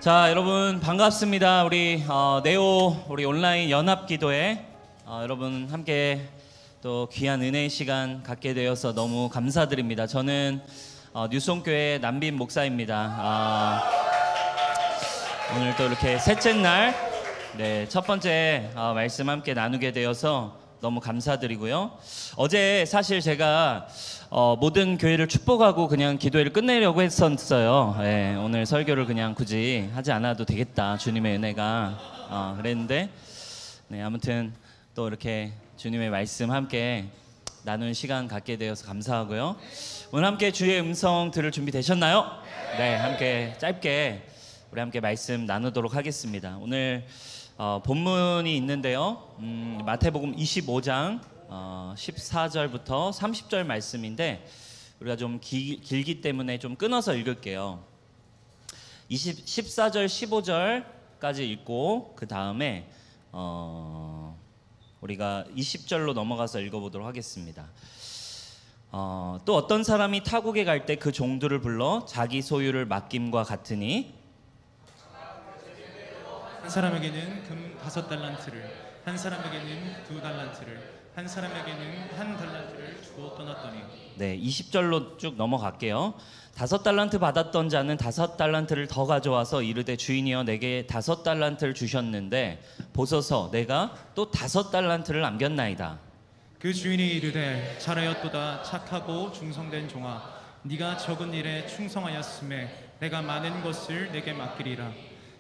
자, 여러분 반갑습니다. 우리 네오 우리 온라인 연합 기도회 여러분 함께 또 귀한 은혜의 시간 갖게 되어서 너무 감사드립니다. 저는 뉴송교회 남빈 목사입니다. 오늘 또 이렇게 셋째 날 첫 번째 말씀 함께 나누게 되어서 너무 감사드리고요. 어제 사실 제가 모든 교회를 축복하고 그냥 기도회를 끝내려고 했었어요. 오늘 설교를 그냥 굳이 하지 않아도 되겠다, 주님의 은혜가 그랬는데 아무튼 또 이렇게 주님의 말씀 함께 나누는 시간 갖게 되어서 감사하고요. 오늘 함께 주의 음성 들을 준비 되셨나요? 네, 함께 짧게 우리 함께 말씀 나누도록 하겠습니다. 오늘 본문이 있는데요. 마태복음 25장 14절부터 30절 말씀인데 우리가 좀 길기 때문에 좀 끊어서 읽을게요. 14절 15절까지 읽고 그 다음에 우리가 20절로 넘어가서 읽어보도록 하겠습니다. 또 어떤 사람이 타국에 갈 때 그 종들을 불러 자기 소유를 맡김과 같으니 한 사람에게는 금 5달란트를, 한 사람에게는 2달란트를, 한 사람에게는 1달란트를 주고 떠났더니. 네, 20절로 쭉 넘어갈게요. 5달란트 받았던 자는 5달란트를 더 가져와서 이르되 주인이여 내게 5달란트를 주셨는데 보소서 내가 또 5달란트를 남겼나이다. 그 주인이 이르되 잘하였도다 착하고 충성된 종아, 네가 적은 일에 충성하였음에 내가 많은 것을 내게 맡기리라.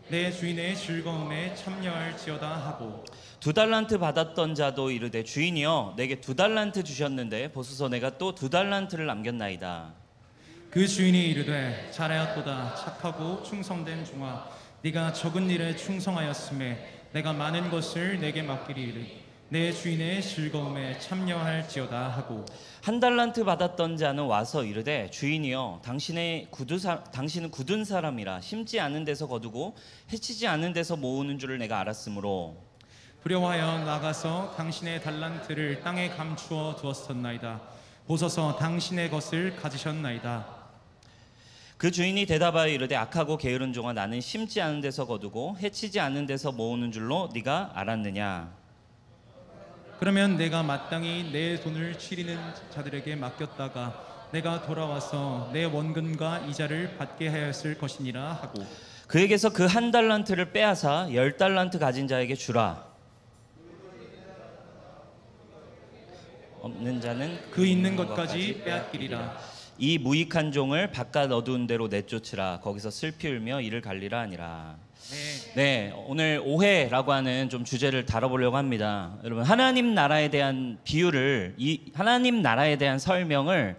내 주인의 즐거움에 참여할지어다 하고. 2달란트 받았던 자도 이르되 주인이여 내게 2달란트 주셨는데 보소서 내가 또 2달란트를 남겼나이다. 그 주인이 이르되 잘하였도다 착하고 충성된 종아, 네가 적은 일에 충성하였음에 내가 많은 것을 내게 맡기리니 내 주인의 즐거움에 참여할지어다 하고. 1달란트 받았던 자는 와서 이르되 주인이여 당신은 굳은 사람이라 심지 않은 데서 거두고 해치지 않은 데서 모으는 줄을 내가 알았으므로 두려워하여 나가서 당신의 달란트를 땅에 감추어 두었었나이다. 보소서 당신의 것을 가지셨나이다. 그 주인이 대답하여 이르되 악하고 게으른 종아, 나는 심지 않은 데서 거두고 해치지 않은 데서 모으는 줄로 네가 알았느냐. 그러면 내가 마땅히 내 돈을 치리는 자들에게 맡겼다가 내가 돌아와서 내 원금과 이자를 받게 하였을 것이니라 하고. 그에게서 그 1달란트를 빼앗아 10달란트 가진 자에게 주라. 없는 자는 그 있는 것까지 빼앗기리라. 이 무익한 종을 바깥 어두운 데로 내쫓으라. 거기서 슬피 울며 이를 갈리라 하니라. 네, 오늘 오해라고 하는 좀 주제를 다뤄보려고 합니다. 여러분, 하나님 나라에 대한 비유를, 이 하나님 나라에 대한 설명을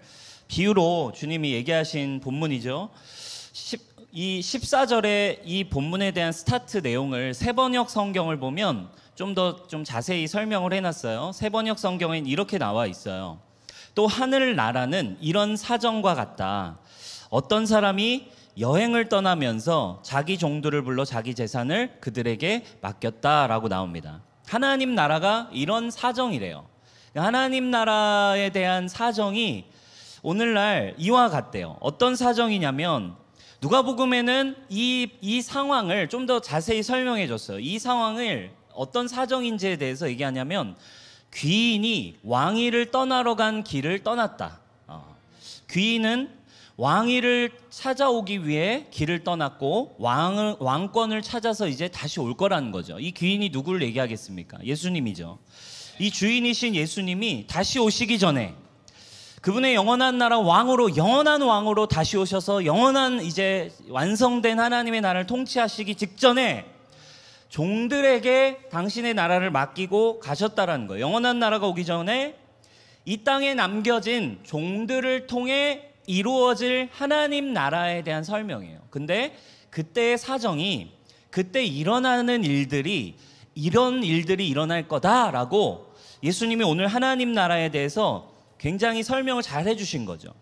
비유로 주님이 얘기하신 본문이죠. 이 14절의 이 본문에 대한 스타트 내용을 세번역 성경을 보면 좀 더 좀 자세히 설명을 해놨어요. 세번역 성경엔 이렇게 나와 있어요. 또 하늘 나라는 이런 사정과 같다. 어떤 사람이 여행을 떠나면서 자기 종들을 불러 자기 재산을 그들에게 맡겼다라고 나옵니다. 하나님 나라가 이런 사정이래요. 하나님 나라에 대한 사정이 오늘날 이와 같대요. 어떤 사정이냐면 누가복음에는 이 상황을 좀 더 자세히 설명해 줬어요. 이 상황을 어떤 사정인지에 대해서 얘기하냐면 귀인이 왕위를 떠나러 간 길을 떠났다. 귀인은 왕위를 찾아오기 위해 길을 떠났고 왕권을 찾아서 이제 다시 올 거라는 거죠. 이 귀인이 누구를 얘기하겠습니까? 예수님이죠. 이 주인이신 예수님이 다시 오시기 전에 그분의 영원한 나라 영원한 왕으로 다시 오셔서 영원한 이제 완성된 하나님의 나라를 통치하시기 직전에 종들에게 당신의 나라를 맡기고 가셨다라는 거예요. 영원한 나라가 오기 전에 이 땅에 남겨진 종들을 통해 이루어질 하나님 나라에 대한 설명이에요. 근데 그때의 사정이 그때 일어나는 일들이 이런 일들이 일어날 거다라고 예수님이 오늘 하나님 나라에 대해서 굉장히 설명을 잘 해주신 거죠.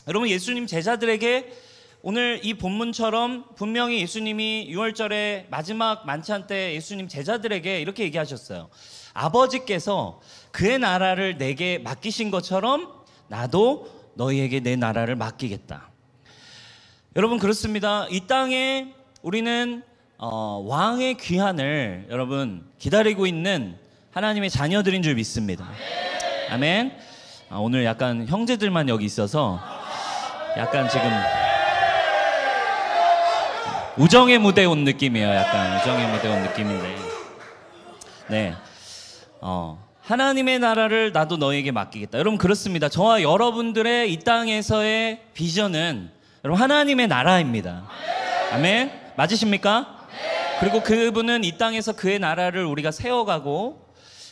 여러분, 예수님 제자들에게 오늘 이 본문처럼 분명히 예수님이 6월절에 마지막 만찬 때 예수님 제자들에게 이렇게 얘기하셨어요. 아버지께서 그의 나라를 내게 맡기신 것처럼 나도 너희에게 내 나라를 맡기겠다. 여러분, 그렇습니다. 이 땅에 우리는 왕의 귀환을 여러분 기다리고 있는 하나님의 자녀들인 줄 믿습니다. 아멘. 오늘 약간 형제들만 여기 있어서 약간 지금 우정의 무대 온 느낌이에요. 약간 우정의 무대 온 느낌인데, 네, 하나님의 나라를 나도 너에게 맡기겠다. 여러분 그렇습니다. 저와 여러분들의 이 땅에서의 비전은 여러분 하나님의 나라입니다. 아멘. 맞으십니까? 그리고 그분은 이 땅에서 그의 나라를 우리가 세워가고,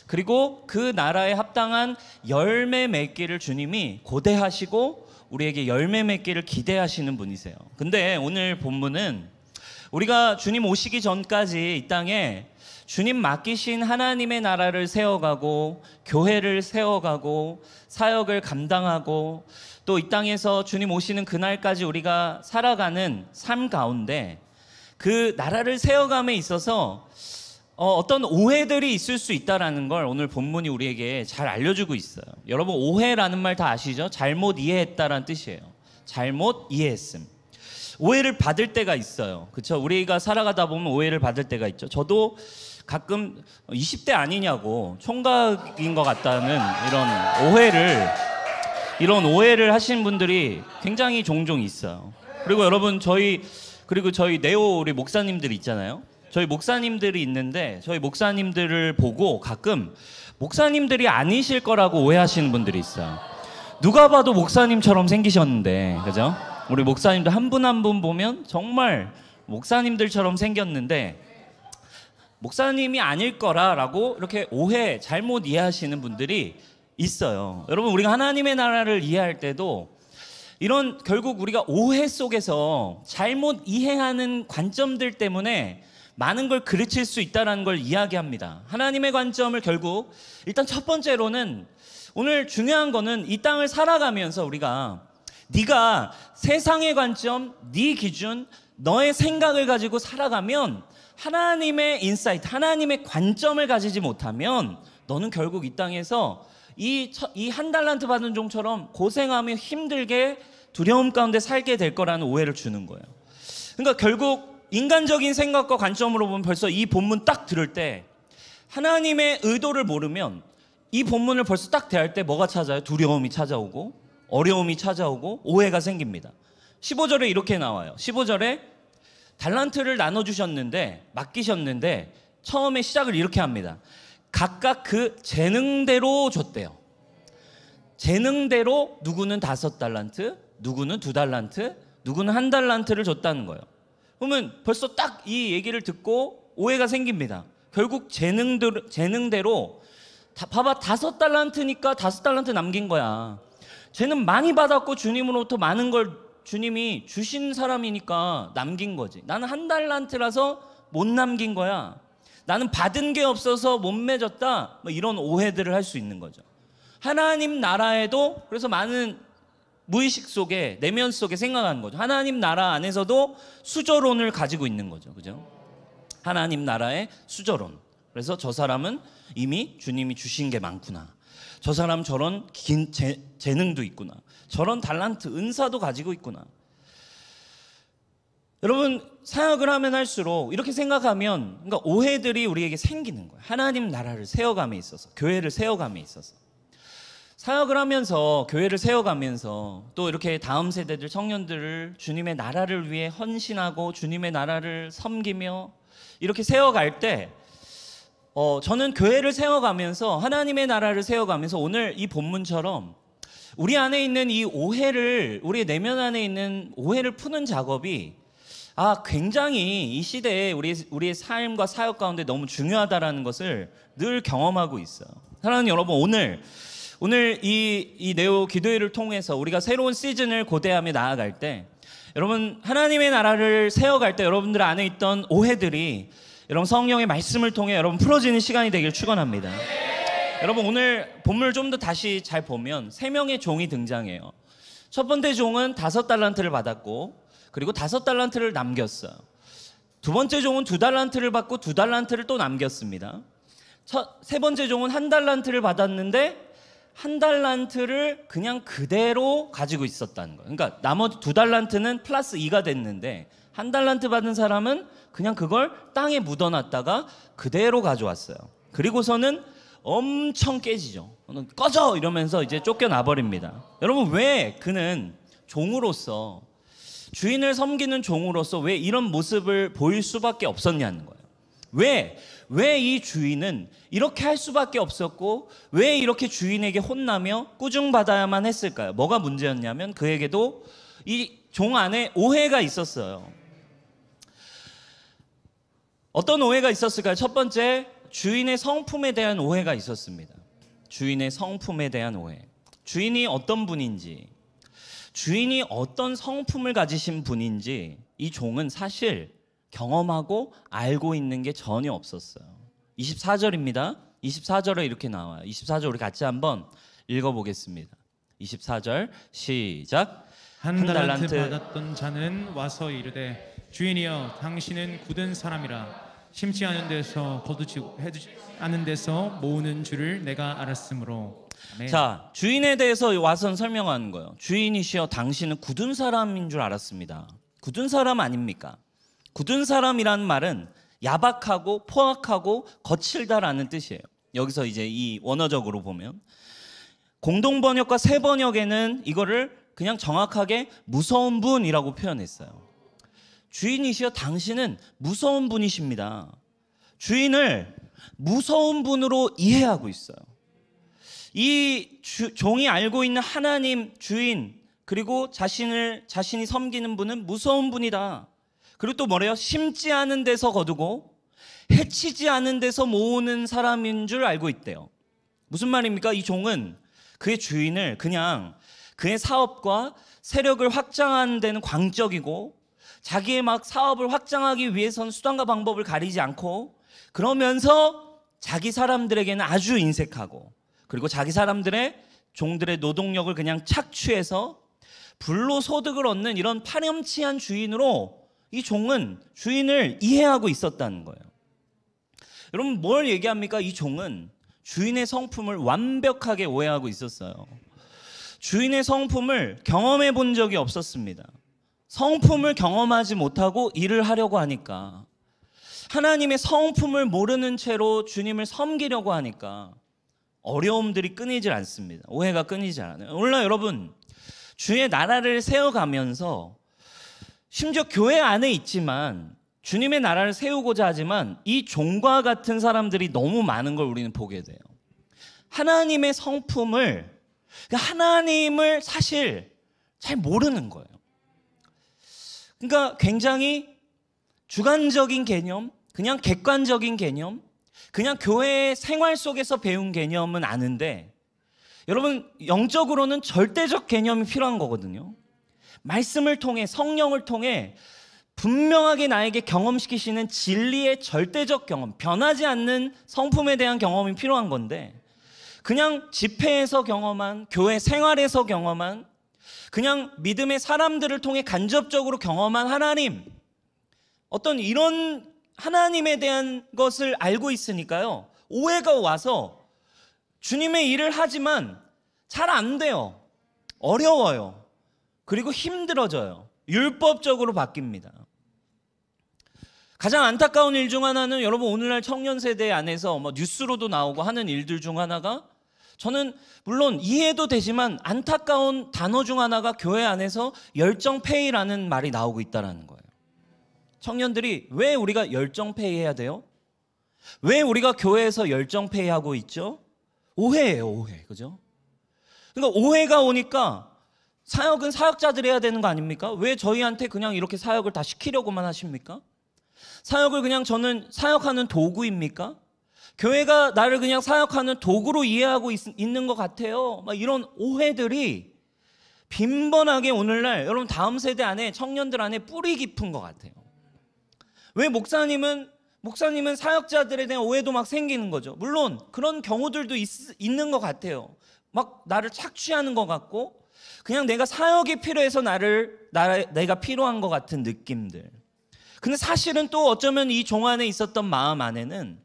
그리고 그 나라에 합당한 열매 맺기를 주님이 고대하시고 우리에게 열매 맺기를 기대하시는 분이세요. 근데 오늘 본문은 우리가 주님 오시기 전까지 이 땅에 주님 맡기신 하나님의 나라를 세워가고 교회를 세워가고 사역을 감당하고 또 이 땅에서 주님 오시는 그날까지 우리가 살아가는 삶 가운데 그 나라를 세워감에 있어서 어떤 오해들이 있을 수 있다는 걸 오늘 본문이 우리에게 잘 알려주고 있어요. 여러분 오해라는 말 다 아시죠? 잘못 이해했다라는 뜻이에요. 잘못 이해했음. 오해를 받을 때가 있어요. 그렇죠? 우리가 살아가다 보면 오해를 받을 때가 있죠. 저도 가끔 20대 아니냐고 총각인 것 같다는 이런 오해를 하시는 분들이 굉장히 종종 있어요. 그리고 여러분 저희 네오 우리 목사님들 있잖아요. 저희 목사님들이 있는데 저희 목사님들을 보고 가끔 목사님들이 아니실 거라고 오해하시는 분들이 있어요. 누가 봐도 목사님처럼 생기셨는데, 그죠? 우리 목사님들 한 분 한 분 보면 정말 목사님들처럼 생겼는데 목사님이 아닐 거라고 이렇게 잘못 이해하시는 분들이 있어요. 여러분 우리가 하나님의 나라를 이해할 때도 이런 결국 우리가 오해 속에서 잘못 이해하는 관점들 때문에 많은 걸 그르칠 수 있다는 걸 이야기합니다. 하나님의 관점을 결국 일단 첫 번째로는 오늘 중요한 거는 이 땅을 살아가면서 우리가 네가 세상의 관점, 네 기준, 너의 생각을 가지고 살아가면 하나님의 인사이트, 하나님의 관점을 가지지 못하면 너는 결국 이 땅에서 이 한 달란트 받은 종처럼 고생하며 힘들게 두려움 가운데 살게 될 거라는 오해를 주는 거예요. 그러니까 결국 인간적인 생각과 관점으로 보면 벌써 이 본문 딱 들을 때 하나님의 의도를 모르면 이 본문을 벌써 딱 대할 때 뭐가 찾아요? 두려움이 찾아오고 어려움이 찾아오고 오해가 생깁니다. 15절에 이렇게 나와요. 15절에 달란트를 나눠주셨는데 맡기셨는데 처음에 시작을 이렇게 합니다. 각각 그 재능대로 줬대요. 재능대로 누구는 5달란트, 누구는 2달란트, 누구는 1달란트를 줬다는 거예요. 그러면 벌써 딱 이 얘기를 듣고 오해가 생깁니다. 결국 재능대로 봐봐 5달란트니까 5달란트 남긴 거야. 쟤는 많이 받았고 주님으로부터 많은 걸 주님이 주신 사람이니까 남긴 거지. 나는 1달란트라서 못 남긴 거야. 나는 받은 게 없어서 못 맺었다. 뭐 이런 오해들을 할 수 있는 거죠. 하나님 나라에도 그래서 많은 무의식 속에 내면 속에 생각하는 거죠. 하나님 나라 안에서도 수저론을 가지고 있는 거죠. 그죠? 하나님 나라의 수저론. 그래서 저 사람은 이미 주님이 주신 게 많구나. 저 사람 저런 긴 재능도 있구나. 저런 달란트, 은사도 가지고 있구나. 여러분 사역을 하면 할수록 이렇게 생각하면 그러니까 오해들이 우리에게 생기는 거예요. 하나님 나라를 세워감에 있어서, 교회를 세워감에 있어서. 사역을 하면서, 교회를 세워가면서 또 이렇게 다음 세대들, 청년들을 주님의 나라를 위해 헌신하고 주님의 나라를 섬기며 이렇게 세워갈 때 저는 교회를 세워가면서 하나님의 나라를 세워가면서 오늘 이 본문처럼 우리 안에 있는 이 오해를, 우리의 내면 안에 있는 오해를 푸는 작업이 굉장히 이 시대에 우리의 삶과 사역 가운데 너무 중요하다라는 것을 늘 경험하고 있어요. 사랑하는 여러분, 오늘 이 네오 기도회를 통해서 우리가 새로운 시즌을 고대하며 나아갈 때 여러분 하나님의 나라를 세워갈 때 여러분들 안에 있던 오해들이 여러분 성령의 말씀을 통해 여러분 풀어지는 시간이 되길 축원합니다. 여러분 오늘 본문을 좀 더 다시 잘 보면 3명의 종이 등장해요. 첫 번째 종은 5달란트를 받았고 그리고 5달란트를 남겼어요. 두 번째 종은 2달란트를 받고 2달란트를 또 남겼습니다. 세 번째 종은 1달란트를 받았는데 1달란트를 그냥 그대로 가지고 있었다는 거예요. 그러니까 나머지 2달란트는 플러스 2가 됐는데 한 달란트 받은 사람은 그냥 그걸 땅에 묻어놨다가 그대로 가져왔어요. 그리고서는 엄청 깨지죠. 꺼져! 이러면서 이제 쫓겨나 버립니다. 여러분, 왜 그는 종으로서, 주인을 섬기는 종으로서 왜 이런 모습을 보일 수밖에 없었냐는 거예요. 왜 이 주인은 이렇게 할 수밖에 없었고 왜 이렇게 주인에게 혼나며 꾸중받아야만 했을까요? 뭐가 문제였냐면 그에게도 이 종 안에 오해가 있었어요. 어떤 오해가 있었을까요? 첫 번째, 주인의 성품에 대한 오해가 있었습니다. 주인의 성품에 대한 오해. 주인이 어떤 분인지, 주인이 어떤 성품을 가지신 분인지 이 종은 사실 경험하고 알고 있는 게 전혀 없었어요. 24절입니다. 24절에 이렇게 나와요. 24절 우리 같이 한번 읽어보겠습니다. 24절 시작. 한 달란트 받았던 자는 와서 이르되 주인이여 당신은 굳은 사람이라 심지 않은 데서 거두지 않은 데서 모으는 줄을 내가 알았으므로. 아멘. 자, 주인에 대해서 와서 설명하는 거예요. 주인이시여 당신은 굳은 사람인 줄 알았습니다. 굳은 사람 아닙니까? 굳은 사람이라는 말은 야박하고 포악하고 거칠다라는 뜻이에요. 여기서 이제 이 원어적으로 보면 공동 번역과 새 번역에는 이거를 그냥 정확하게 무서운 분이라고 표현했어요. 주인이시여 당신은 무서운 분이십니다. 주인을 무서운 분으로 이해하고 있어요. 이 종이 알고 있는 하나님 주인 그리고 자신이 섬기는 분은 무서운 분이다. 그리고 또 뭐래요? 심지 않은 데서 거두고 해치지 않은 데서 모으는 사람인 줄 알고 있대요. 무슨 말입니까? 이 종은 그의 주인을 그냥 그의 사업과 세력을 확장하는 데는 광적이고 자기의 막 사업을 확장하기 위해서는 수단과 방법을 가리지 않고 그러면서 자기 사람들에게는 아주 인색하고 그리고 자기 사람들의 종들의 노동력을 그냥 착취해서 불로소득을 얻는 이런 파렴치한 주인으로 이 종은 주인을 이해하고 있었다는 거예요. 여러분 뭘 얘기합니까? 이 종은 주인의 성품을 완벽하게 오해하고 있었어요. 주인의 성품을 경험해 본 적이 없었습니다. 성품을 경험하지 못하고 일을 하려고 하니까 하나님의 성품을 모르는 채로 주님을 섬기려고 하니까 어려움들이 끊이질 않습니다. 오해가 끊이지 않아요. 오늘날 여러분 주의 나라를 세워가면서 심지어 교회 안에 있지만 주님의 나라를 세우고자 하지만 이 종과 같은 사람들이 너무 많은 걸 우리는 보게 돼요. 하나님의 성품을 하나님을 사실 잘 모르는 거예요. 그러니까 굉장히 주관적인 개념, 그냥 객관적인 개념, 그냥 교회 생활 속에서 배운 개념은 아는데 여러분 영적으로는 절대적 개념이 필요한 거거든요. 말씀을 통해 성령을 통해 분명하게 나에게 경험시키시는 진리의 절대적 경험, 변하지 않는 성품에 대한 경험이 필요한 건데 그냥 집회에서 경험한, 교회 생활에서 경험한, 그냥 믿음의 사람들을 통해 간접적으로 경험한 하나님, 어떤 이런 하나님에 대한 것을 알고 있으니까요 오해가 와서 주님의 일을 하지만 잘 안 돼요. 어려워요. 그리고 힘들어져요. 율법적으로 바뀝니다. 가장 안타까운 일 중 하나는 여러분 오늘날 청년 세대 안에서 뉴스로도 나오고 하는 일들 중 하나가 저는 물론 이해도 되지만 안타까운 단어 중 하나가 교회 안에서 열정페이라는 말이 나오고 있다는 거예요. 청년들이 왜 우리가 열정페이 해야 돼요? 왜 우리가 교회에서 열정페이 하고 있죠? 오해예요, 오해. 그죠? 그러니까 오해가 오니까 사역은 사역자들이 해야 되는 거 아닙니까? 왜 저희한테 그냥 이렇게 사역을 다 시키려고만 하십니까? 사역을 그냥 저는 사역하는 도구입니까? 교회가 나를 그냥 사역하는 도구로 이해하고 있는 것 같아요. 막 이런 오해들이 빈번하게 오늘날 여러분 다음 세대 안에 청년들 안에 뿌리 깊은 것 같아요. 왜 목사님은 사역자들에 대한 오해도 막 생기는 거죠. 물론 그런 경우들도 있는 것 같아요. 막 나를 착취하는 것 같고 그냥 내가 사역이 필요해서 내가 필요한 것 같은 느낌들. 근데 사실은 또 어쩌면 이 종 안에 있었던 마음 안에는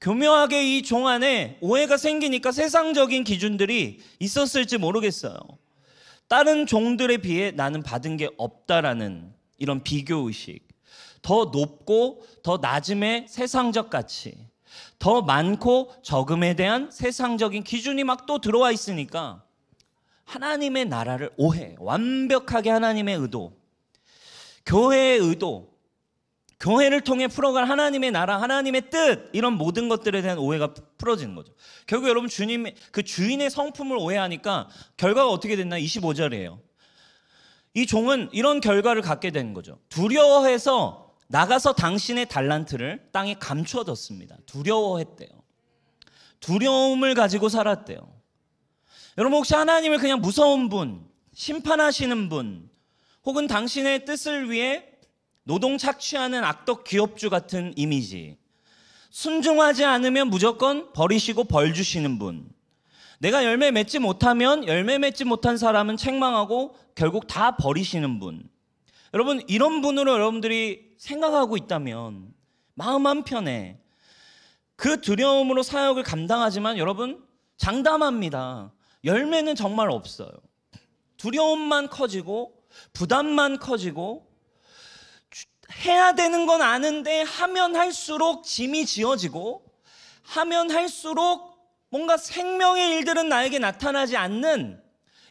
교묘하게 이 종 안에 오해가 생기니까 세상적인 기준들이 있었을지 모르겠어요. 다른 종들에 비해 나는 받은 게 없다라는 이런 비교의식, 더 높고 더 낮음의 세상적 가치, 더 많고 적음에 대한 세상적인 기준이 막 또 들어와 있으니까 하나님의 나라를 오해, 완벽하게 하나님의 의도, 교회의 의도, 교회를 통해 풀어갈 하나님의 나라, 하나님의 뜻, 이런 모든 것들에 대한 오해가 풀어지는 거죠. 결국 여러분 주님의 그 주인의 성품을 오해하니까 결과가 어떻게 됐나? 25절이에요. 이 종은 이런 결과를 갖게 된 거죠. 두려워해서 나가서 당신의 달란트를 땅에 감추어뒀습니다. 두려워했대요. 두려움을 가지고 살았대요. 여러분 혹시 하나님을 그냥 무서운 분, 심판하시는 분, 혹은 당신의 뜻을 위해 노동 착취하는 악덕 기업주 같은 이미지, 순종하지 않으면 무조건 버리시고 벌 주시는 분, 내가 열매 맺지 못하면 열매 맺지 못한 사람은 책망하고 결국 다 버리시는 분, 여러분 이런 분으로 여러분들이 생각하고 있다면 마음 한편에 그 두려움으로 사역을 감당하지만 여러분 장담합니다. 열매는 정말 없어요. 두려움만 커지고 부담만 커지고 해야 되는 건 아는데 하면 할수록 짐이 지어지고 하면 할수록 뭔가 생명의 일들은 나에게 나타나지 않는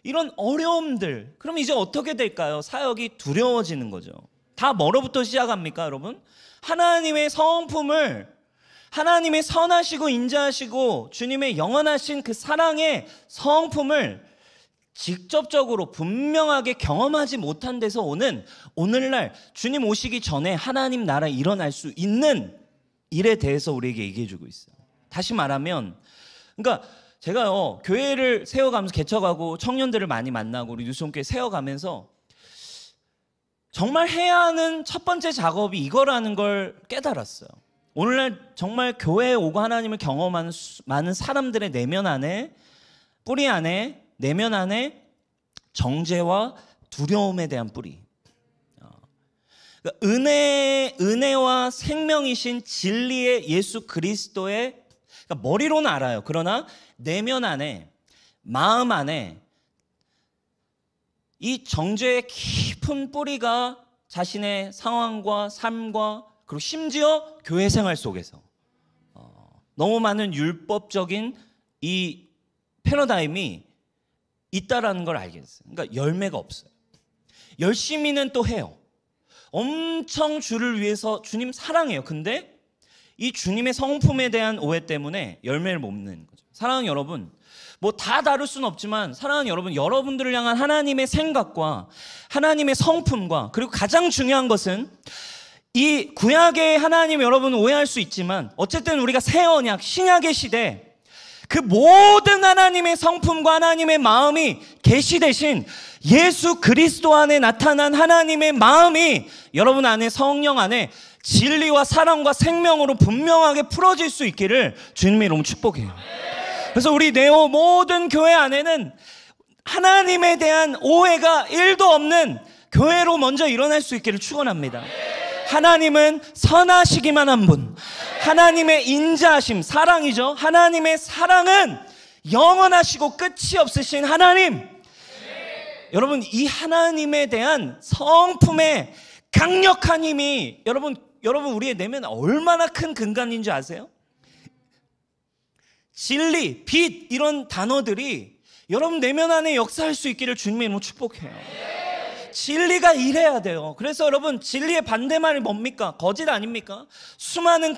이런 어려움들. 그럼 이제 어떻게 될까요? 사역이 두려워지는 거죠. 다 뭐로부터 시작합니까, 여러분? 하나님의 성품을, 하나님의 선하시고 인자하시고 주님의 영원하신 그 사랑의 성품을 직접적으로 분명하게 경험하지 못한 데서 오는 오늘날 주님 오시기 전에 하나님 나라 일어날 수 있는 일에 대해서 우리에게 얘기해 주고 있어요. 다시 말하면, 그러니까 제가요 교회를 세워가면서 개척하고 청년들을 많이 만나고 우리 뉴스홈교회 세워가면서 정말 해야 하는 첫 번째 작업이 이거라는 걸 깨달았어요. 오늘날 정말 교회에 오고 하나님을 경험하는 많은 사람들의 내면 안에, 뿌리 안에, 내면 안에 정죄와 두려움에 대한 뿌리, 그러니까 은혜와 생명이신 진리의 예수 그리스도의, 그러니까 머리로는 알아요. 그러나 내면 안에, 마음 안에 이 정죄의 깊은 뿌리가 자신의 상황과 삶과 그리고 심지어 교회 생활 속에서 너무 많은 율법적인 이 패러다임이 있다라는 걸 알게 됐어요. 그러니까 열매가 없어요. 열심히는 또 해요. 엄청 주를 위해서 주님 사랑해요. 근데 이 주님의 성품에 대한 오해 때문에 열매를 못 내는 거죠. 사랑하는 여러분, 뭐 다 다룰 수는 없지만 사랑하는 여러분, 여러분들을 향한 하나님의 생각과 하나님의 성품과 그리고 가장 중요한 것은 이 구약의 하나님, 여러분 오해할 수 있지만 어쨌든 우리가 새 언약, 신약의 시대 그 모든 하나님의 성품과 하나님의 마음이 계시되신 예수 그리스도 안에 나타난 하나님의 마음이 여러분 안에, 성령 안에 진리와 사랑과 생명으로 분명하게 풀어질 수 있기를 주님의 이름으로 축복해요. 그래서 우리 네오 모든 교회 안에는 하나님에 대한 오해가 1도 없는 교회로 먼저 일어날 수 있기를 축원합니다. 하나님은 선하시기만 한 분, 하나님의 인자하심, 사랑이죠. 하나님의 사랑은 영원하시고 끝이 없으신 하나님. 여러분 이 하나님에 대한 성품의 강력한 힘이 여러분 우리의 내면에 얼마나 큰 근간인 줄 아세요? 진리, 빛 이런 단어들이 여러분 내면 안에 역사할 수 있기를 주님의 이름으로 축복해요. 진리가 일해야 돼요. 그래서 여러분 진리의 반대말이 뭡니까? 거짓 아닙니까? 수많은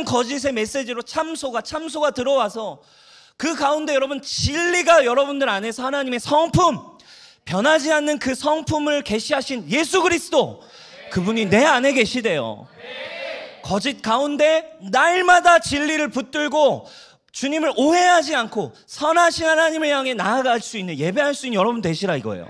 거짓의 메시지로 참소가 들어와서 그 가운데 여러분 진리가 여러분들 안에서 하나님의 성품, 변하지 않는 그 성품을 계시하신 예수 그리스도, 그분이 내 안에 계시대요. 거짓 가운데 날마다 진리를 붙들고 주님을 오해하지 않고 선하신 하나님을 향해 나아갈 수 있는, 예배할 수 있는 여러분 되시라 이거예요.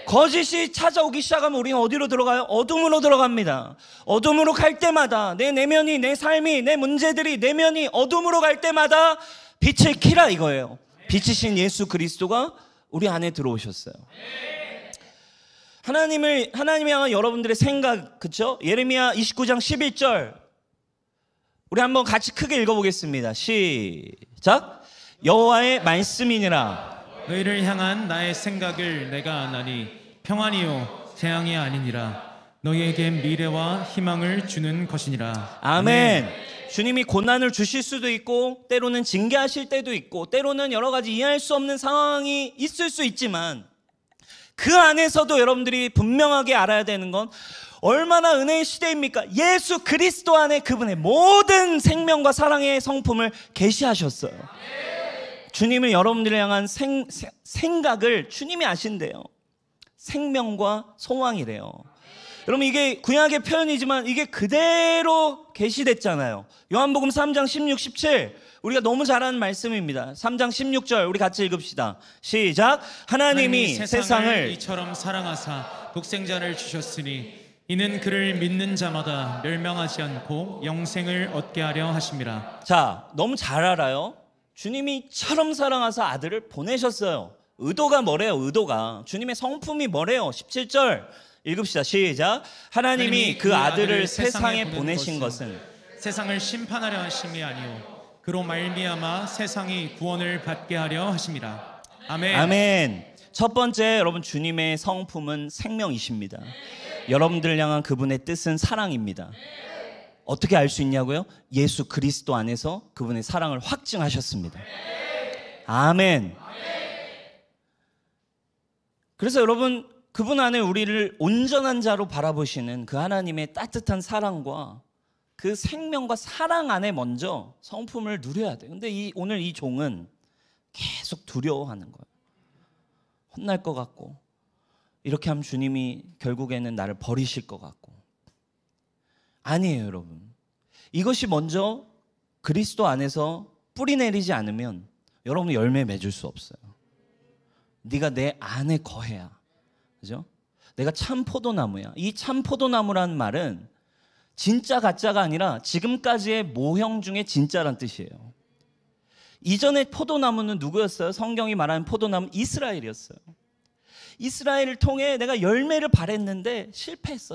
거짓이 찾아오기 시작하면 우리는 어디로 들어가요? 어둠으로 들어갑니다. 어둠으로 갈 때마다 내 내면이, 내 삶이, 내 문제들이, 내면이 어둠으로 갈 때마다 빛을 키라 이거예요. 빛이신 예수 그리스도가 우리 안에 들어오셨어요. 하나님을 향한 여러분들의 생각, 그쵸? 예레미야 29장 11절 우리 한번 같이 크게 읽어보겠습니다. 시작. 여호와의 말씀이니라. 너희를 향한 나의 생각을 내가 아나니 평안이요 재앙이 아니니라. 너희에게 미래와 희망을 주는 것이니라. 아멘. 주님이 고난을 주실 수도 있고 때로는 징계하실 때도 있고 때로는 여러 가지 이해할 수 없는 상황이 있을 수 있지만 그 안에서도 여러분들이 분명하게 알아야 되는 건 얼마나 은혜의 시대입니까? 예수 그리스도 안에 그분의 모든 생명과 사랑의 성품을 계시하셨어요. 주님은 여러분들을 향한 생각을 주님이 아신대요. 생명과 소망이래요. 여러분 이게 구약의 표현이지만 이게 그대로 계시됐잖아요. 요한복음 3장 16, 17 우리가 너무 잘 아는 말씀입니다. 3장 16절 우리 같이 읽읍시다. 시작. 하나님이 세상을 이처럼 사랑하사 독생자를 주셨으니 이는 그를 믿는 자마다 멸망하지 않고 영생을 얻게 하려 하심이라. 자, 너무 잘 알아요. 주님이 이처럼 사랑하사 아들을 보내셨어요. 의도가 뭐래요? 의도가 주님의 성품이 뭐래요? 17절 읽읍시다. 시작. 하나님이 그 아들을 세상에 보내신 것은 세상을 심판하려 하심이 아니요 그로 말미암아 세상이 구원을 받게 하려 하심이라. 아멘. 아멘. 첫 번째 여러분 주님의 성품은 생명이십니다. 여러분들을 향한 그분의 뜻은 사랑입니다. 어떻게 알 수 있냐고요? 예수 그리스도 안에서 그분의 사랑을 확증하셨습니다. 아멘. 그래서 여러분 그분 안에 우리를 온전한 자로 바라보시는 그 하나님의 따뜻한 사랑과 그 생명과 사랑 안에 먼저 성품을 누려야 돼요. 근데 오늘 이 종은 계속 두려워하는 거예요. 혼날 것 같고 이렇게 하면 주님이 결국에는 나를 버리실 것 같고. 아니에요, 여러분. 이것이 먼저 그리스도 안에서 뿌리 내리지 않으면 여러분은 열매 맺을 수 없어요. 네가 내 안에 거해야. 그죠? 내가 참 포도나무야. 이 참 포도나무라는 말은 진짜 가짜가 아니라 지금까지의 모형 중에 진짜란 뜻이에요. 이전의 포도나무는 누구였어요? 성경이 말하는 포도나무는 이스라엘이었어요. 이스라엘을 통해 내가 열매를 바랬는데 실패했어.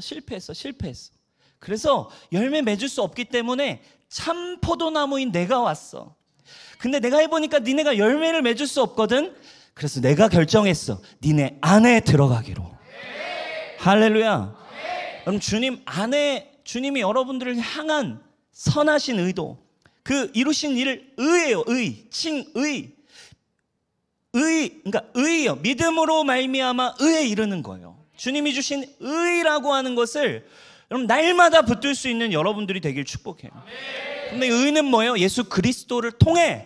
그래서 열매 맺을 수 없기 때문에 참 포도나무인 내가 왔어. 근데 내가 해보니까 니네가 열매를 맺을 수 없거든. 그래서 내가 결정했어. 니네 안에 들어가기로. 할렐루야. 그럼 주님 안에 주님이 여러분들을 향한 선하신 의도, 그 이루신 일을 의예요. 그러니까 의예요. 믿음으로 말미암아 의에 이르는 거예요. 주님이 주신 의라고 하는 것을 여러분 날마다 붙들 수 있는 여러분들이 되길 축복해요. 근데 의는 뭐예요? 예수 그리스도를 통해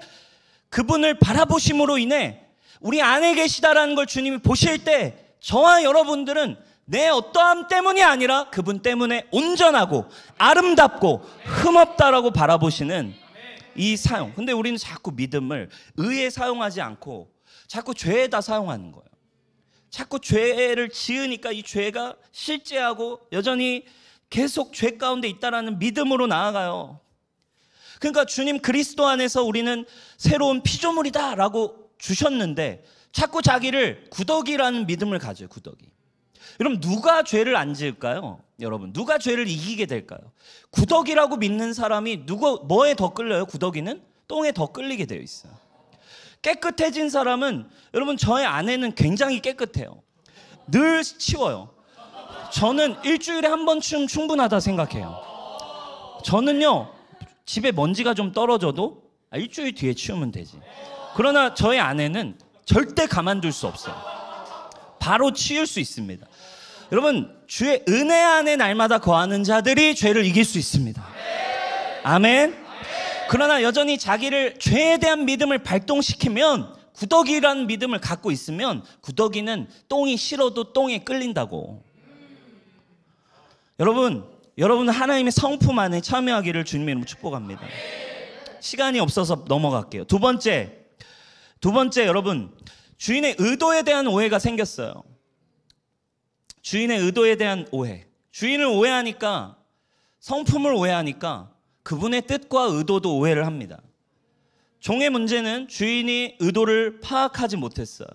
그분을 바라보심으로 인해 우리 안에 계시다라는 걸 주님이 보실 때 저와 여러분들은 내 어떠함 때문이 아니라 그분 때문에 온전하고 아름답고 흠없다라고 바라보시는 이 사용. 근데 우리는 자꾸 믿음을 의에 사용하지 않고 자꾸 죄에다 사용하는 거예요. 자꾸 죄를 지으니까 이 죄가 실제하고 여전히 계속 죄 가운데 있다라는 믿음으로 나아가요. 그러니까 주님 그리스도 안에서 우리는 새로운 피조물이다라고 주셨는데 자꾸 자기를 구더기라는 믿음을 가져요. 구더기. 여러분 누가 죄를 안 지을까요? 여러분 누가 죄를 이기게 될까요? 구더기라고 믿는 사람이 뭐에 더 끌려요? 구더기는 똥에 더 끌리게 되어 있어요. 깨끗해진 사람은 여러분 저의 아내는 굉장히 깨끗해요. 늘 치워요. 저는 일주일에 한 번쯤 충분하다 생각해요. 저는요 집에 먼지가 좀 떨어져도 일주일 뒤에 치우면 되지. 그러나 저의 아내는 절대 가만둘 수 없어요. 바로 치울 수 있습니다. 여러분 주의 은혜 안에 날마다 거하는 자들이 죄를 이길 수 있습니다. 아멘. 그러나 여전히 자기를 죄에 대한 믿음을 발동시키면 구더기라는 믿음을 갖고 있으면 구더기는 똥이 싫어도 똥에 끌린다고. 여러분 하나님의 성품 안에 참여하기를 주님의 이름으로 축복합니다. 시간이 없어서 넘어갈게요. 두 번째 여러분 주인의 의도에 대한 오해가 생겼어요. 주인의 의도에 대한 오해. 주인을 오해하니까 성품을 오해하니까 그분의 뜻과 의도도 오해를 합니다. 종의 문제는 주인이 의도를 파악하지 못했어요.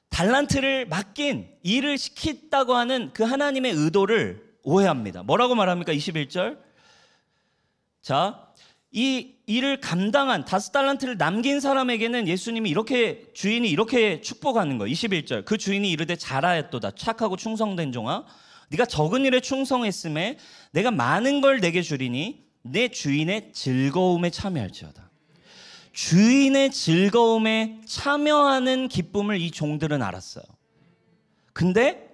달란트를 맡긴 일을 시켰다고 하는 그 하나님의 의도를 오해합니다. 뭐라고 말합니까? 21절. 자, 이 일을 감당한 5달란트를 남긴 사람에게는 예수님이 주인이 이렇게 축복하는 거예요. 21절. 그 주인이 이르되 잘하였도다. 착하고 충성된 종아. 네가 적은 일에 충성했음에 내가 많은 걸 내게 주리니 내 주인의 즐거움에 참여할지어다. 주인의 즐거움에 참여하는 기쁨을 이 종들은 알았어요. 근데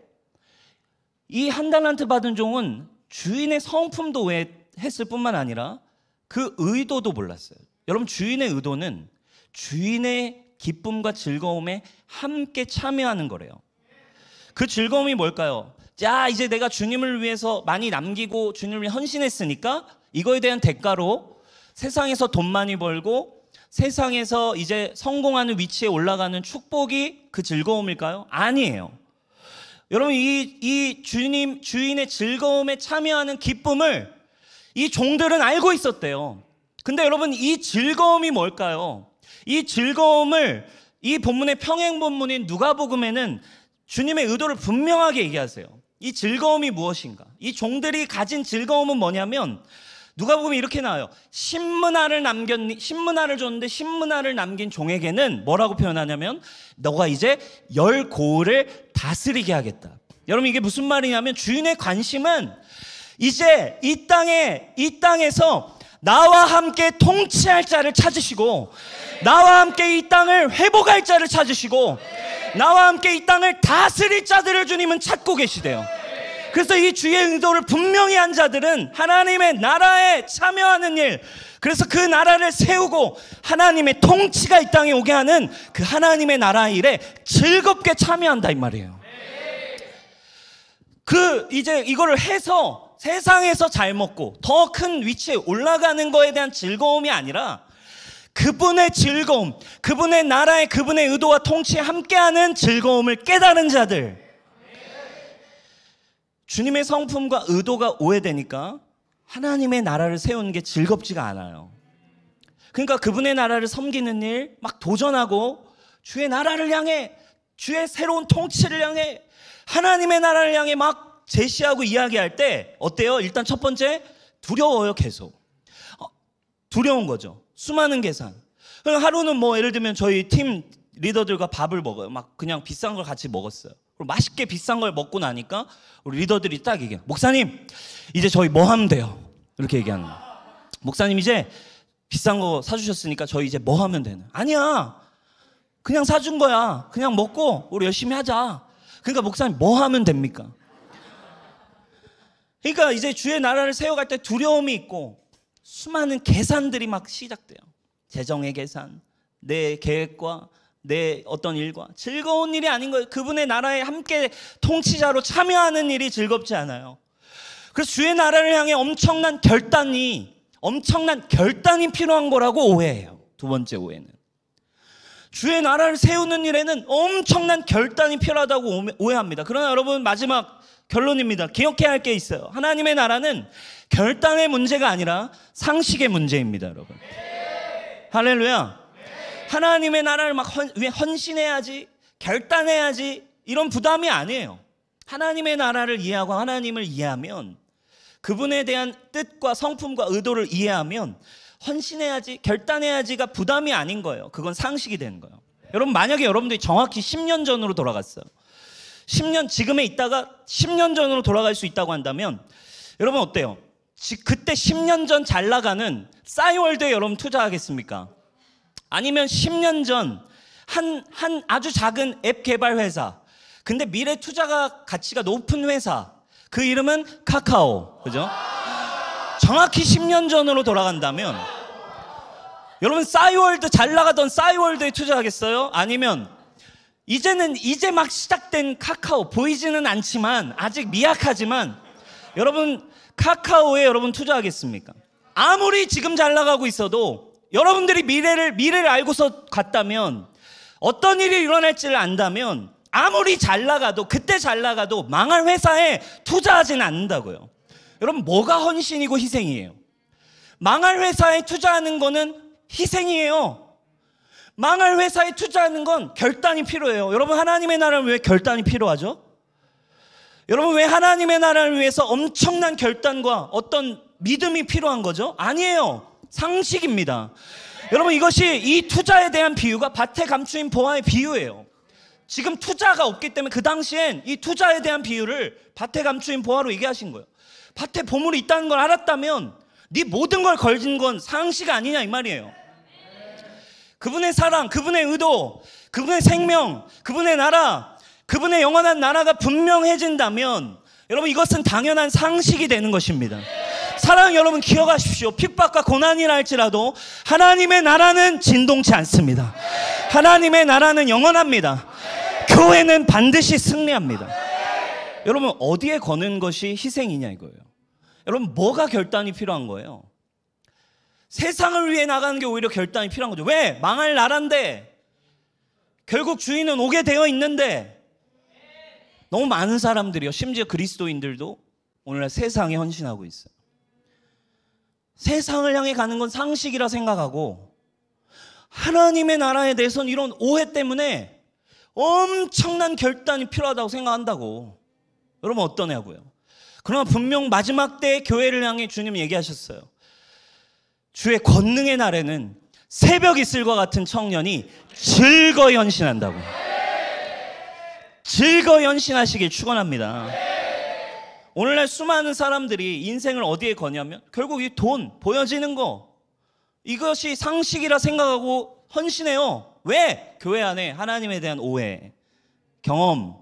이 한 달란트 받은 종은 주인의 성품도 왜 했을 뿐만 아니라 그 의도도 몰랐어요. 여러분, 주인의 의도는 주인의 기쁨과 즐거움에 함께 참여하는 거래요. 그 즐거움이 뭘까요? 자, 이제 내가 주님을 위해서 많이 남기고 주님을 위해 헌신했으니까 이거에 대한 대가로 세상에서 돈 많이 벌고 세상에서 이제 성공하는 위치에 올라가는 축복이 그 즐거움일까요? 아니에요. 여러분, 이 주인의 즐거움에 참여하는 기쁨을 이 종들은 알고 있었대요. 근데 여러분, 이 즐거움이 뭘까요? 이 즐거움을 이 본문의 평행 본문인 누가복음에는 주님의 의도를 분명하게 얘기하세요. 이 즐거움이 무엇인가? 이 종들이 가진 즐거움은 뭐냐면 누가복음에 이렇게 나와요. 신문화를 줬는데 신문화를 남긴 종에게는 뭐라고 표현하냐면 너가 이제 10고을을 다스리게 하겠다. 여러분, 이게 무슨 말이냐면 주인의 관심은 이제 이 땅에서 나와 함께 통치할 자를 찾으시고 나와 함께 이 땅을 회복할 자를 찾으시고 나와 함께 이 땅을 다스릴 자들을 주님은 찾고 계시대요. 그래서 이 주의 의도를 분명히 한 자들은 하나님의 나라에 참여하는 일, 그래서 그 나라를 세우고 하나님의 통치가 이 땅에 오게 하는 그 하나님의 나라 일에 즐겁게 참여한다 이 말이에요. 이제 이거를 해서 세상에서 잘 먹고 더 큰 위치에 올라가는 거에 대한 즐거움이 아니라 그분의 즐거움, 그분의 나라의 그분의 의도와 통치에 함께하는 즐거움을 깨달은 자들. 주님의 성품과 의도가 오해되니까 하나님의 나라를 세우는 게 즐겁지가 않아요. 그러니까 그분의 나라를 섬기는 일 막 도전하고 주의 나라를 향해, 주의 새로운 통치를 향해, 하나님의 나라를 향해 막 제시하고 이야기할 때 어때요? 일단 첫 번째, 두려워요. 계속 두려운 거죠. 수많은 계산. 하루는 뭐 예를 들면 저희 팀 리더들과 밥을 먹어요. 막 그냥 비싼 걸 같이 먹었어요. 그리고 맛있게 비싼 걸 먹고 나니까 우리 리더들이 딱 얘기해요. 목사님, 이제 저희 뭐 하면 돼요? 이렇게 얘기하는 거예요. 목사님, 이제 비싼 거 사주셨으니까 저희 이제 뭐 하면 되나? 아니야, 그냥 사준 거야. 그냥 먹고 우리 열심히 하자. 그러니까 목사님, 뭐 하면 됩니까? 그러니까 이제 주의 나라를 세워갈 때 두려움이 있고 수많은 계산들이 막 시작돼요. 재정의 계산, 내 계획과 내 어떤 일과 즐거운 일이 아닌 거예요. 그분의 나라에 함께 통치자로 참여하는 일이 즐겁지 않아요. 그래서 주의 나라를 향해 엄청난 결단이 필요한 거라고 오해해요. 두 번째 오해는 주의 나라를 세우는 일에는 엄청난 결단이 필요하다고 오해합니다. 그러나 여러분, 마지막 결론입니다. 기억해야 할 게 있어요. 하나님의 나라는 결단의 문제가 아니라 상식의 문제입니다, 여러분. 할렐루야. 하나님의 나라를 막 헌신해야지, 결단해야지, 이런 부담이 아니에요. 하나님의 나라를 이해하고 하나님을 이해하면, 그분에 대한 뜻과 성품과 의도를 이해하면 헌신해야지, 결단해야지가 부담이 아닌 거예요. 그건 상식이 되는 거예요. 여러분, 만약에 여러분들이 정확히 10년 전으로 돌아갔어요. 10년, 지금에 있다가 10년 전으로 돌아갈 수 있다고 한다면 여러분 어때요? 그때 10년 전 잘 나가는 싸이월드에 여러분 투자하겠습니까? 아니면 10년 전 한 아주 작은 앱 개발 회사, 근데 미래 투자가 가치가 높은 회사, 그 이름은 카카오, 그죠? 정확히 10년 전으로 돌아간다면 여러분, 싸이월드, 잘 나가던 싸이월드에 투자하겠어요? 아니면 이제 막 시작된 카카오, 보이지는 않지만 아직 미약하지만 여러분, 카카오에 여러분 투자하겠습니까? 아무리 지금 잘 나가고 있어도 여러분들이 미래를 알고서 갔다면, 어떤 일이 일어날지를 안다면 아무리 잘 나가도, 그때 잘 나가도 망할 회사에 투자하지는 않는다고요. 여러분, 뭐가 헌신이고 희생이에요? 망할 회사에 투자하는 거는 희생이에요. 망할 회사에 투자하는 건 결단이 필요해요. 여러분, 하나님의 나라는 왜 결단이 필요하죠? 여러분, 왜 하나님의 나라를 위해서 엄청난 결단과 어떤 믿음이 필요한 거죠? 아니에요. 상식입니다. 여러분, 이것이 이 투자에 대한 비유가 밭에 감추인 보화의 비유예요. 지금 투자가 없기 때문에 그 당시엔 이 투자에 대한 비유를 밭에 감추인 보화로 얘기하신 거예요. 밭에 보물이 있다는 걸 알았다면 네 모든 걸 걸진 건 상식 아니냐 이 말이에요. 그분의 사랑, 그분의 의도, 그분의 생명, 그분의 나라, 그분의 영원한 나라가 분명해진다면 여러분 이것은 당연한 상식이 되는 것입니다. 사랑하는 여러분 기억하십시오. 핍박과 고난이라 할지라도 하나님의 나라는 진동치 않습니다. 하나님의 나라는 영원합니다. 교회는 반드시 승리합니다. 여러분 어디에 거는 것이 희생이냐 이거예요. 여러분 뭐가 결단이 필요한 거예요? 세상을 위해 나가는 게 오히려 결단이 필요한 거죠. 왜? 망할 나라인데 결국 주인은 오게 되어 있는데 너무 많은 사람들이요, 심지어 그리스도인들도 오늘날 세상에 헌신하고 있어요. 세상을 향해 가는 건 상식이라 생각하고 하나님의 나라에 대해서는 이런 오해 때문에 엄청난 결단이 필요하다고 생각한다고. 여러분 어떠냐고요? 그러나 분명 마지막 때의 교회를 향해 주님 얘기하셨어요. 주의 권능의 날에는 새벽 이슬과 같은 청년이 즐거이 헌신한다고. 즐거이 헌신하시길 축원합니다. 오늘날 수많은 사람들이 인생을 어디에 거냐면 결국 이 돈, 보여지는 거, 이것이 상식이라 생각하고 헌신해요. 왜? 교회 안에 하나님에 대한 오해, 경험,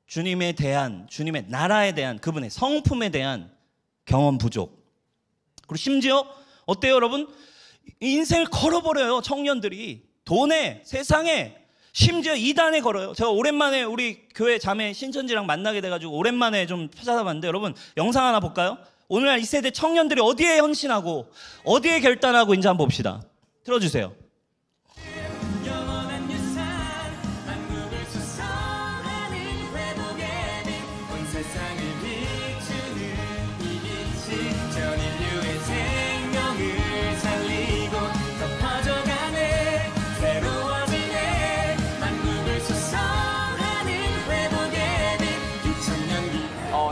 주님에 대한, 주님의 나라에 대한, 그분의 성품에 대한 경험 부족. 그리고 심지어 어때요 여러분? 인생을 걸어버려요. 청년들이 돈에, 세상에, 심지어 이단에 걸어요. 제가 오랜만에 우리 교회 자매 신천지랑 만나게 돼가지고 오랜만에 좀 찾아봤는데 여러분 영상 하나 볼까요? 오늘날 이 세대 청년들이 어디에 헌신하고 어디에 결단하고 있는지 한번 봅시다. 틀어주세요.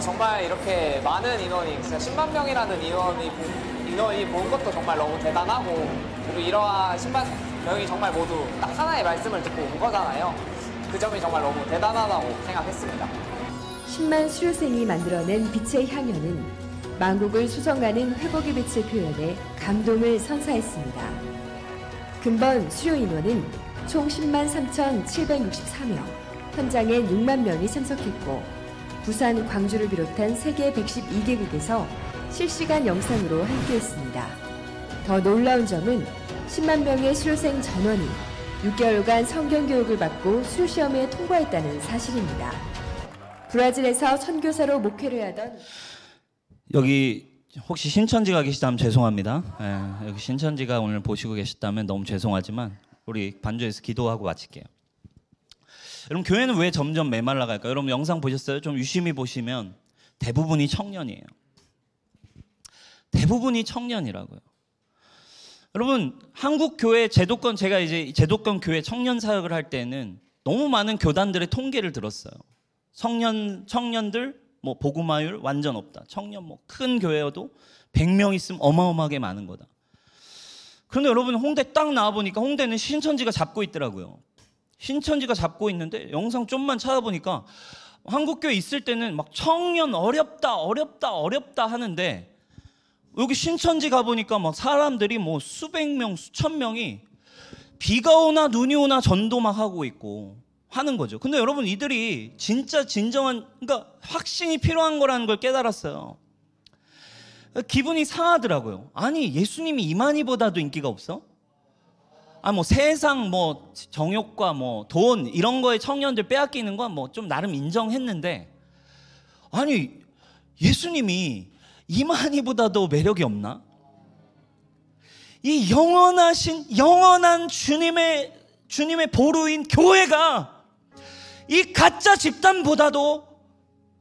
정말 이렇게 많은 인원이, 진짜 10만 명이라는 인원이 본 것도 정말 너무 대단하고, 그리고 이러한 10만 명이 정말 모두 딱 하나의 말씀을 듣고 온 거잖아요. 그 점이 정말 너무 대단하다고 생각했습니다. 10만 수료생이 만들어낸 빛의 향연은 만국을 수성하는 회복의 빛을 표현해 감동을 선사했습니다. 금번 수료 인원은 총 10만 3,764명, 현장에 6만 명이 참석했고 부산, 광주를 비롯한 세계 112개국에서 실시간 영상으로 함께했습니다. 더 놀라운 점은 10만 명의 수료생 전원이 6개월간 성경 교육을 받고 수료시험에 통과했다는 사실입니다. 브라질에서 선교사로 목회를 하던 여기 혹시 신천지가 계시다면 죄송합니다. 여기 신천지가 오늘 보시고 계시다면 너무 죄송하지만 우리 반주에서 기도하고 마칠게요. 여러분 교회는 왜 점점 메말라갈까요? 여러분 영상 보셨어요? 좀 유심히 보시면 대부분이 청년이에요. 대부분이 청년이라고요. 여러분 한국 교회 제도권, 제가 이제 제도권 교회 청년 사역을 할 때는 너무 많은 교단들의 통계를 들었어요. 청년들 뭐 복음화율 완전 없다. 청년 뭐 큰 교회여도 100명 있으면 어마어마하게 많은 거다. 그런데 여러분 홍대 딱 나와 보니까 홍대는 신천지가 잡고 있더라고요. 신천지가 잡고 있는데 영상 좀만 찾아보니까 한국교회 있을 때는 막 청년 어렵다 하는데 여기 신천지 가보니까 막 사람들이 뭐 수백 명, 수천 명이 비가 오나 눈이 오나 전도 막 하고 있고 하는 거죠. 근데 여러분 이들이 진짜 진정한, 그러니까 확신이 필요한 거라는 걸 깨달았어요. 기분이 상하더라고요. 아니 예수님이 이만희보다도 인기가 없어? 뭐 세상 뭐 정욕과 뭐 돈 이런 거에 청년들 빼앗기는 건 뭐 좀 나름 인정했는데 아니 예수님이 이만희보다도 매력이 없나? 이 영원한 주님의 보루인 교회가 이 가짜 집단보다도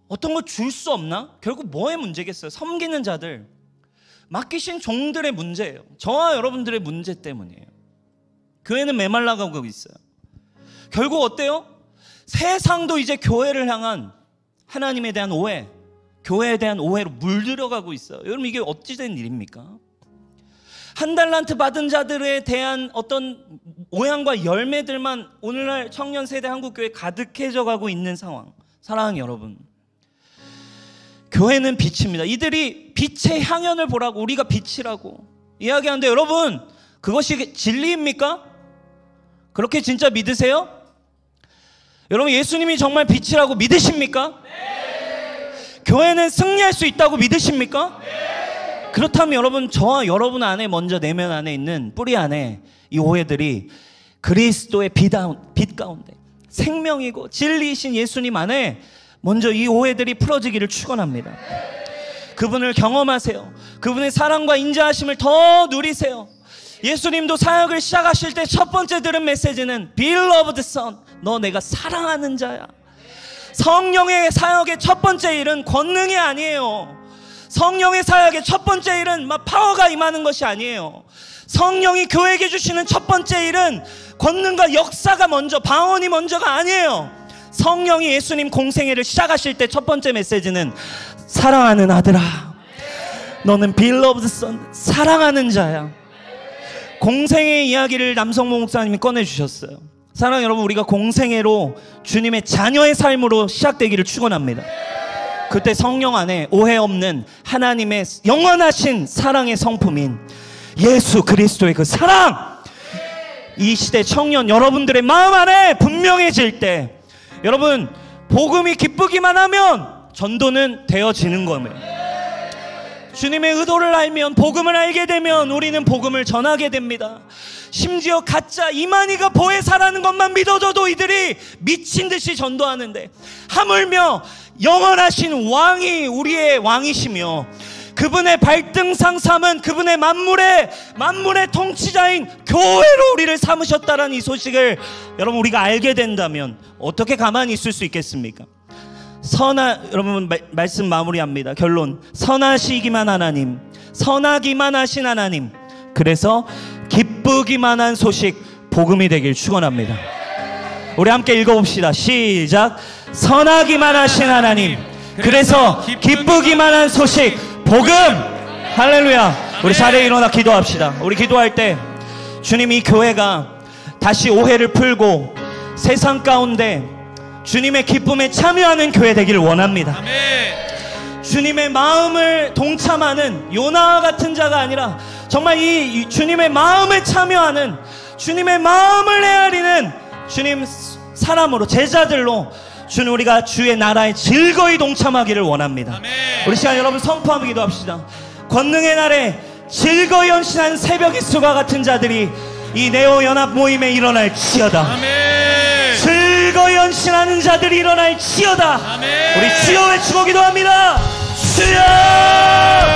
어떤 걸 줄 수 없나? 결국 뭐의 문제겠어요? 섬기는 자들, 맡기신 종들의 문제예요. 저와 여러분들의 문제 때문이에요. 교회는 메말라가고 있어요. 결국 어때요? 세상도 이제 교회를 향한 하나님에 대한 오해, 교회에 대한 오해로 물들어가고 있어요. 여러분 이게 어찌된 일입니까? 한 달란트 받은 자들에 대한 어떤 모양과 열매들만 오늘날 청년 세대 한국교회 가득해져 가고 있는 상황. 사랑하는 여러분, 교회는 빛입니다. 이들이 빛의 향연을 보라고, 우리가 빛이라고 이야기하는데, 여러분 그것이 진리입니까? 그렇게 진짜 믿으세요? 여러분 예수님이 정말 빛이라고 믿으십니까? 네. 교회는 승리할 수 있다고 믿으십니까? 네. 그렇다면 여러분, 저와 여러분 안에, 먼저 내면 안에 있는 뿌리 안에 이 오해들이 그리스도의 빛 가운데 생명이고 진리이신 예수님 안에 먼저 이 오해들이 풀어지기를 축원합니다. 그분을 경험하세요. 그분의 사랑과 인자하심을 더 누리세요. 예수님도 사역을 시작하실 때 첫 번째 들은 메시지는 Beloved Son, 너 내가 사랑하는 자야. 성령의 사역의 첫 번째 일은 권능이 아니에요. 성령의 사역의 첫 번째 일은 막 파워가 임하는 것이 아니에요. 성령이 교회에게 주시는 첫 번째 일은 권능과 역사가 먼저, 방언이 먼저가 아니에요. 성령이 예수님 공생애를 시작하실 때 첫 번째 메시지는 사랑하는 아들아, 너는 Beloved Son, 사랑하는 자야. 공생애 이야기를 남성모 목사님이 꺼내주셨어요. 사랑하는 여러분, 우리가 공생애로 주님의 자녀의 삶으로 시작되기를 축원합니다. 그때 성령 안에 오해 없는 하나님의 영원하신 사랑의 성품인 예수 그리스도의 그 사랑, 이 시대 청년 여러분들의 마음 안에 분명해질 때, 여러분 복음이 기쁘기만 하면 전도는 되어지는 겁니다. 주님의 의도를 알면, 복음을 알게 되면 우리는 복음을 전하게 됩니다. 심지어 가짜 이만희가 보혜사라는 것만 믿어줘도 이들이 미친 듯이 전도하는데, 하물며 영원하신 왕이 우리의 왕이시며 그분의 발등상 삼은 그분의 만물의 통치자인 교회로 우리를 삼으셨다는 이 소식을 여러분 우리가 알게 된다면 어떻게 가만히 있을 수 있겠습니까? 여러분 말씀 마무리합니다. 결론, 선하시기만 하나님, 선하기만 하신 하나님, 그래서 기쁘기만 한 소식, 복음이 되길 축원합니다. 우리 함께 읽어봅시다. 시작. 선하기만 하신 하나님, 그래서 기쁘기만 한 소식, 복음. 할렐루야. 우리 자리에 일어나 기도합시다. 우리 기도할 때 주님이 교회가 다시 오해를 풀고 세상 가운데 주님의 기쁨에 참여하는 교회 되기를 원합니다. 아멘. 주님의 마음을 동참하는 요나와 같은 자가 아니라 정말 이 주님의 마음에 참여하는, 주님의 마음을 헤아리는 주님 사람으로, 제자들로 주님 우리가 주의 나라에 즐거이 동참하기를 원합니다. 아멘. 우리 시간 여러분 선포하며 기도합시다. 권능의 날에 즐거이 헌신한 새벽 이수가 같은 자들이 이 네오 연합 모임에 일어날지어다. 아멘. 즐거이 헌신하는 자들이 일어날지어다. 아멘. 우리 주여 외치고 기도합니다. 주여!